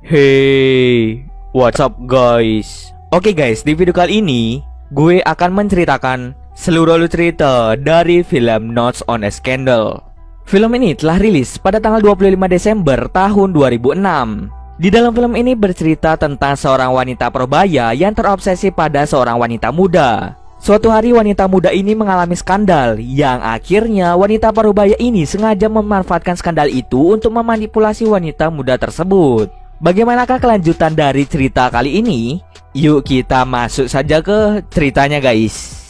Hey, what's up guys? Oke guys, di video kali ini gue akan menceritakan seluruh cerita dari film Notes on a Scandal. Film ini telah rilis pada tanggal 25 Desember tahun 2006. Di dalam film ini bercerita tentang seorang wanita parubaya yang terobsesi pada seorang wanita muda. Suatu hari wanita muda ini mengalami skandal yang akhirnya wanita parubaya ini sengaja memanfaatkan skandal itu untuk memanipulasi wanita muda tersebut. Bagaimanakah kelanjutan dari cerita kali ini? Yuk kita masuk saja ke ceritanya guys.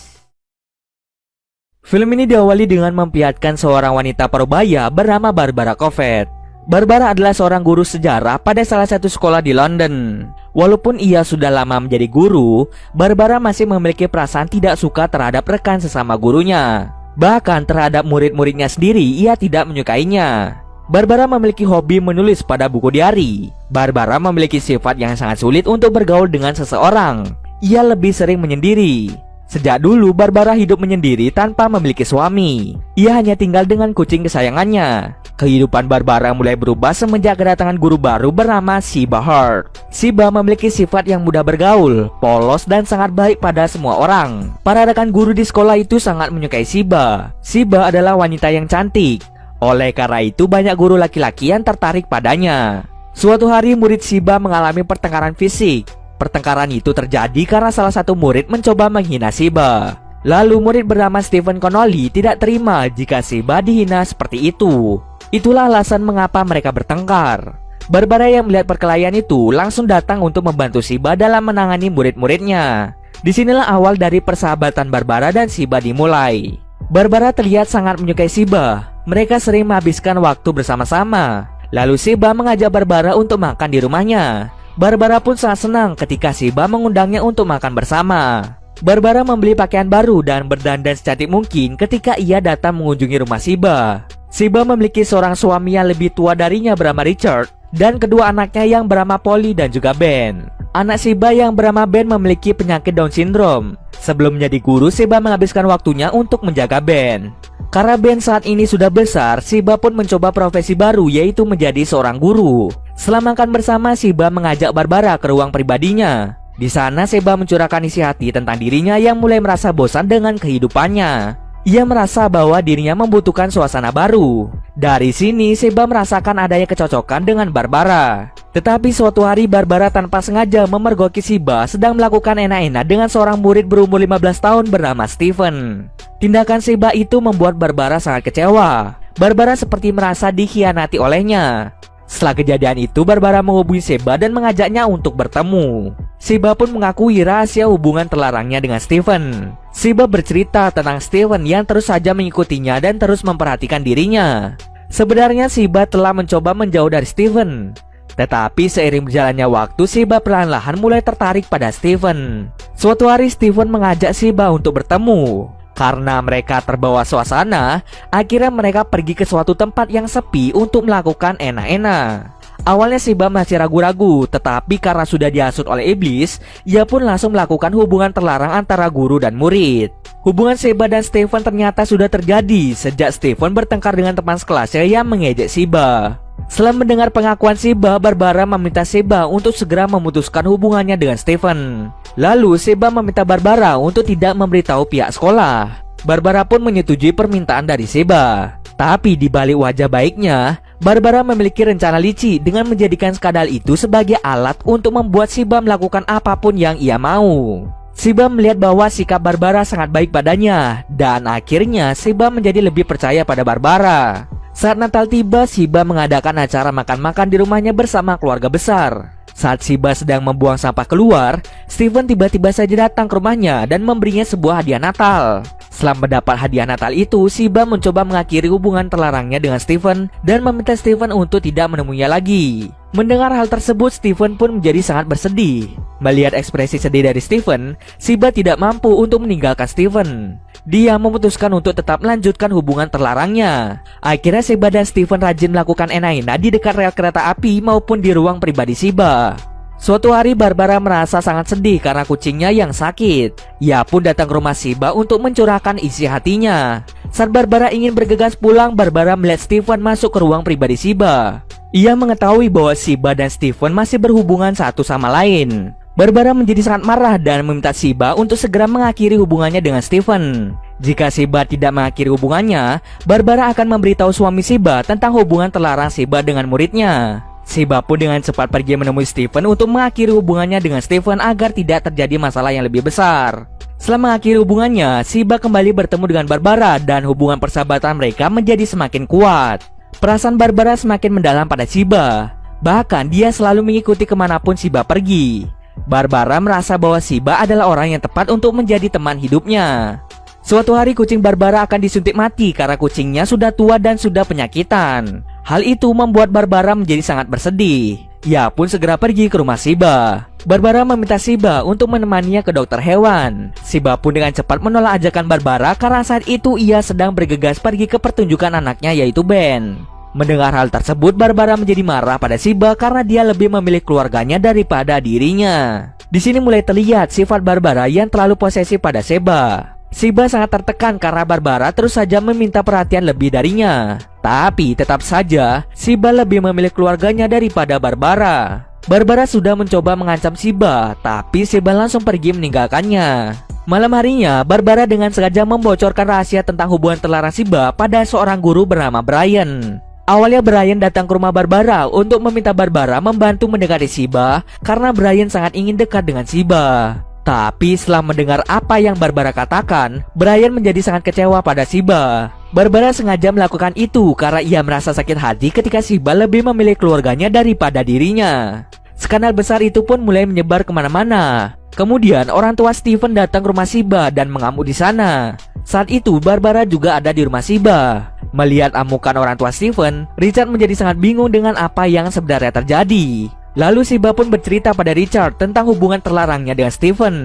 Film ini diawali dengan memperlihatkan seorang wanita parubaya bernama Barbara Covet. Barbara adalah seorang guru sejarah pada salah satu sekolah di London. Walaupun ia sudah lama menjadi guru, Barbara masih memiliki perasaan tidak suka terhadap rekan sesama gurunya. Bahkan terhadap murid-muridnya sendiri ia tidak menyukainya. Barbara memiliki hobi menulis pada buku diari. Barbara memiliki sifat yang sangat sulit untuk bergaul dengan seseorang. Ia lebih sering menyendiri. Sejak dulu Barbara hidup menyendiri tanpa memiliki suami. Ia hanya tinggal dengan kucing kesayangannya. Kehidupan Barbara mulai berubah semenjak kedatangan guru baru bernama Siba Hart. Siba memiliki sifat yang mudah bergaul, polos dan sangat baik pada semua orang. Para rekan guru di sekolah itu sangat menyukai Siba. Siba adalah wanita yang cantik. Oleh karena itu banyak guru laki-laki yang tertarik padanya. Suatu hari murid Siba mengalami pertengkaran fisik. Pertengkaran itu terjadi karena salah satu murid mencoba menghina Siba. Lalu murid bernama Stephen Connolly tidak terima jika Siba dihina seperti itu. Itulah alasan mengapa mereka bertengkar. Barbara yang melihat perkelahian itu langsung datang untuk membantu Siba dalam menangani murid-muridnya. Disinilah awal dari persahabatan Barbara dan Siba dimulai. Barbara terlihat sangat menyukai Siba. Mereka sering menghabiskan waktu bersama-sama. Lalu Siba mengajak Barbara untuk makan di rumahnya. Barbara pun sangat senang ketika Siba mengundangnya untuk makan bersama. Barbara membeli pakaian baru dan berdandan secantik mungkin ketika ia datang mengunjungi rumah Siba. Siba memiliki seorang suami yang lebih tua darinya bernama Richard dan kedua anaknya yang bernama Polly dan juga Ben. Anak Siba yang bernama Ben memiliki penyakit Down syndrome. Sebelum menjadi guru, Siba menghabiskan waktunya untuk menjaga Ben. Karena Ben saat ini sudah besar, Siba pun mencoba profesi baru yaitu menjadi seorang guru. Setelah makan bersama, Siba mengajak Barbara ke ruang pribadinya. Di sana Siba mencurahkan isi hati tentang dirinya yang mulai merasa bosan dengan kehidupannya. Ia merasa bahwa dirinya membutuhkan suasana baru. Dari sini Siba merasakan adanya kecocokan dengan Barbara. Tetapi suatu hari Barbara tanpa sengaja memergoki Siba sedang melakukan enak-enak dengan seorang murid berumur 15 tahun bernama Stephen. Tindakan Siba itu membuat Barbara sangat kecewa. Barbara seperti merasa dikhianati olehnya. Setelah kejadian itu Barbara menghubungi Siba dan mengajaknya untuk bertemu. Siba pun mengakui rahasia hubungan terlarangnya dengan Stephen. Siba bercerita tentang Stephen yang terus saja mengikutinya dan terus memperhatikan dirinya. Sebenarnya Siba telah mencoba menjauh dari Stephen. Tetapi seiring berjalannya waktu Siba perlahan-lahan mulai tertarik pada Stephen. Suatu hari Stephen mengajak Siba untuk bertemu. Karena mereka terbawa suasana, akhirnya mereka pergi ke suatu tempat yang sepi untuk melakukan enak-enak. Awalnya Siba masih ragu-ragu, tetapi karena sudah dihasut oleh iblis, ia pun langsung melakukan hubungan terlarang antara guru dan murid. Hubungan Siba dan Stephen ternyata sudah terjadi sejak Stephen bertengkar dengan teman sekelasnya yang mengejek Siba. Setelah mendengar pengakuan Siba, Barbara meminta Siba untuk segera memutuskan hubungannya dengan Stephen. Lalu Siba meminta Barbara untuk tidak memberitahu pihak sekolah. Barbara pun menyetujui permintaan dari Siba. Tapi di balik wajah baiknya, Barbara memiliki rencana licik dengan menjadikan skandal itu sebagai alat untuk membuat Siba melakukan apapun yang ia mau. Siba melihat bahwa sikap Barbara sangat baik padanya, dan akhirnya Siba menjadi lebih percaya pada Barbara. Saat Natal tiba, Siba mengadakan acara makan-makan di rumahnya bersama keluarga besar. Saat Siba sedang membuang sampah keluar, Stephen tiba-tiba saja datang ke rumahnya dan memberinya sebuah hadiah Natal. Setelah mendapat hadiah Natal itu, Siba mencoba mengakhiri hubungan terlarangnya dengan Stephen dan meminta Stephen untuk tidak menemuinya lagi. Mendengar hal tersebut, Stephen pun menjadi sangat bersedih. Melihat ekspresi sedih dari Stephen, Siba tidak mampu untuk meninggalkan Stephen. Dia memutuskan untuk tetap melanjutkan hubungan terlarangnya. Akhirnya Siba dan Stephen rajin melakukan enak-enak di dekat rel kereta api maupun di ruang pribadi Siba. Suatu hari Barbara merasa sangat sedih karena kucingnya yang sakit. Ia pun datang ke rumah Siba untuk mencurahkan isi hatinya. Saat Barbara ingin bergegas pulang, Barbara melihat Stephen masuk ke ruang pribadi Siba. Ia mengetahui bahwa Shiba dan Steven masih berhubungan satu sama lain. Barbara menjadi sangat marah dan meminta Shiba untuk segera mengakhiri hubungannya dengan Steven. Jika Shiba tidak mengakhiri hubungannya, Barbara akan memberitahu suami Shiba tentang hubungan terlarang Shiba dengan muridnya. Shiba pun dengan cepat pergi menemui Steven untuk mengakhiri hubungannya dengan Steven agar tidak terjadi masalah yang lebih besar. Setelah mengakhiri hubungannya, Shiba kembali bertemu dengan Barbara dan hubungan persahabatan mereka menjadi semakin kuat. Perasaan Barbara semakin mendalam pada Shiba. Bahkan dia selalu mengikuti kemanapun Shiba pergi. Barbara merasa bahwa Shiba adalah orang yang tepat untuk menjadi teman hidupnya. Suatu hari kucing Barbara akan disuntik mati karena kucingnya sudah tua dan sudah penyakitan. Hal itu membuat Barbara menjadi sangat bersedih. Ia pun segera pergi ke rumah Shiba. Barbara meminta Shiba untuk menemaninya ke dokter hewan. Shiba pun dengan cepat menolak ajakan Barbara karena saat itu ia sedang bergegas pergi ke pertunjukan anaknya yaitu Ben. Mendengar hal tersebut, Barbara menjadi marah pada Shiba karena dia lebih memilih keluarganya daripada dirinya. Di sini mulai terlihat sifat Barbara yang terlalu posesif pada Shiba. Shiba sangat tertekan karena Barbara terus saja meminta perhatian lebih darinya. Tapi tetap saja Shiba lebih memilih keluarganya daripada Barbara. Barbara sudah mencoba mengancam Shiba, tapi Shiba langsung pergi meninggalkannya. Malam harinya, Barbara dengan sengaja membocorkan rahasia tentang hubungan terlarang Shiba pada seorang guru bernama Brian. Awalnya Brian datang ke rumah Barbara untuk meminta Barbara membantu mendekati Shiba karena Brian sangat ingin dekat dengan Shiba. Tapi setelah mendengar apa yang Barbara katakan, Brian menjadi sangat kecewa pada Shiba. Barbara sengaja melakukan itu karena ia merasa sakit hati ketika Shiba lebih memilih keluarganya daripada dirinya. Skandal besar itu pun mulai menyebar kemana-mana. Kemudian orang tua Steven datang ke rumah Shiba dan mengamuk di sana. Saat itu Barbara juga ada di rumah Shiba. Melihat amukan orang tua Steven, Richard menjadi sangat bingung dengan apa yang sebenarnya terjadi. Lalu Shiba pun bercerita pada Richard tentang hubungan terlarangnya dengan Steven.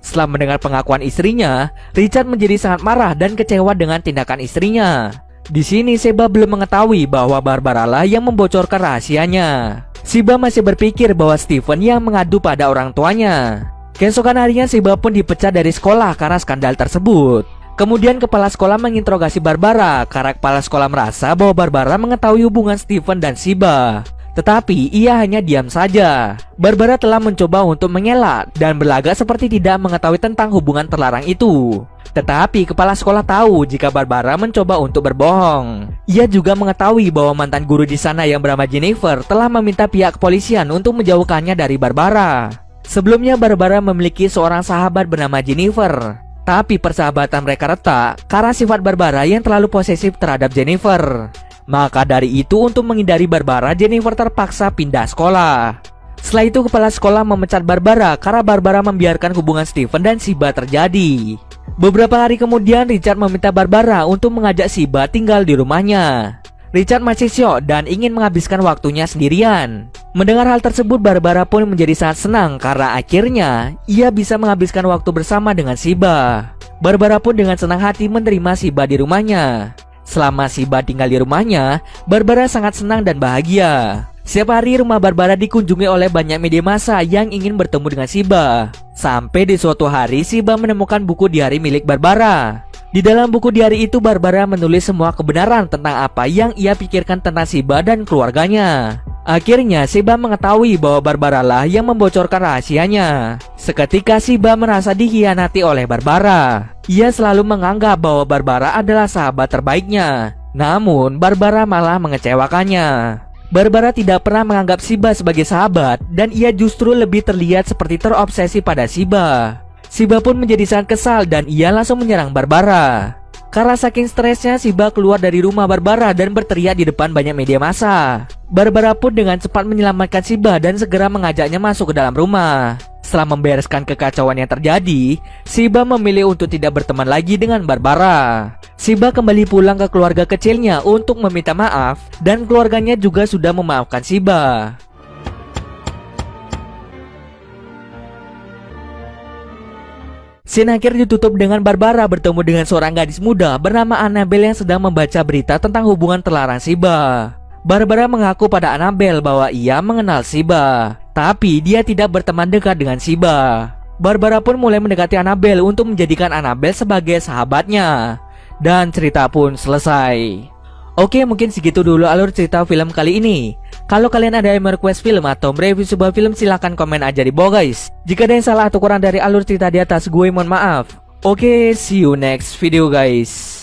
Setelah mendengar pengakuan istrinya, Richard menjadi sangat marah dan kecewa dengan tindakan istrinya. Di sini Shiba belum mengetahui bahwa Barbara lah yang membocorkan rahasianya. Shiba masih berpikir bahwa Steven yang mengadu pada orang tuanya. Keesokan harinya Shiba pun dipecat dari sekolah karena skandal tersebut. Kemudian kepala sekolah menginterogasi Barbara karena kepala sekolah merasa bahwa Barbara mengetahui hubungan Steven dan Shiba. Tetapi ia hanya diam saja. Barbara telah mencoba untuk mengelak dan berlagak seperti tidak mengetahui tentang hubungan terlarang itu. Tetapi kepala sekolah tahu jika Barbara mencoba untuk berbohong. Ia juga mengetahui bahwa mantan guru di sana yang bernama Jennifer telah meminta pihak kepolisian untuk menjauhkannya dari Barbara. Sebelumnya Barbara memiliki seorang sahabat bernama Jennifer. Tapi persahabatan mereka retak karena sifat Barbara yang terlalu posesif terhadap Jennifer. Maka dari itu untuk menghindari Barbara, Jennifer terpaksa pindah sekolah. Setelah itu kepala sekolah memecat Barbara karena Barbara membiarkan hubungan Steven dan Shiba terjadi. Beberapa hari kemudian Richard meminta Barbara untuk mengajak Shiba tinggal di rumahnya. Richard masih syok dan ingin menghabiskan waktunya sendirian. Mendengar hal tersebut, Barbara pun menjadi sangat senang karena akhirnya ia bisa menghabiskan waktu bersama dengan Shiba. Barbara pun dengan senang hati menerima Shiba di rumahnya. Selama Shiba tinggal di rumahnya, Barbara sangat senang dan bahagia. Setiap hari rumah Barbara dikunjungi oleh banyak media massa yang ingin bertemu dengan Shiba. Sampai di suatu hari Shiba menemukan buku diari milik Barbara. Di dalam buku diari itu Barbara menulis semua kebenaran tentang apa yang ia pikirkan tentang Shiba dan keluarganya. Akhirnya Shiba mengetahui bahwa Barbara lah yang membocorkan rahasianya. Seketika Shiba merasa dikhianati oleh Barbara. Ia selalu menganggap bahwa Barbara adalah sahabat terbaiknya. Namun Barbara malah mengecewakannya. Barbara tidak pernah menganggap Shiba sebagai sahabat dan ia justru lebih terlihat seperti terobsesi pada Shiba. Shiba pun menjadi sangat kesal dan ia langsung menyerang Barbara. Karena saking stresnya, Shiba keluar dari rumah Barbara dan berteriak di depan banyak media massa. Barbara pun dengan cepat menyelamatkan Shiba dan segera mengajaknya masuk ke dalam rumah. Setelah membereskan kekacauan yang terjadi, Shiba memilih untuk tidak berteman lagi dengan Barbara. Shiba kembali pulang ke keluarga kecilnya untuk meminta maaf dan keluarganya juga sudah memaafkan Shiba. Scene akhir ditutup dengan Barbara bertemu dengan seorang gadis muda bernama Annabelle yang sedang membaca berita tentang hubungan terlarang Shiba. Barbara mengaku pada Annabelle bahwa ia mengenal Shiba, tapi dia tidak berteman dekat dengan Shiba. Barbara pun mulai mendekati Annabelle untuk menjadikan Annabelle sebagai sahabatnya. Dan cerita pun selesai. Oke, mungkin segitu dulu alur cerita film kali ini. Kalau kalian ada yang request film atau mereview sebuah film, silahkan komen aja di bawah guys. Jika ada yang salah atau kurang dari alur cerita di atas, gue mohon maaf. Oke, see you next video guys.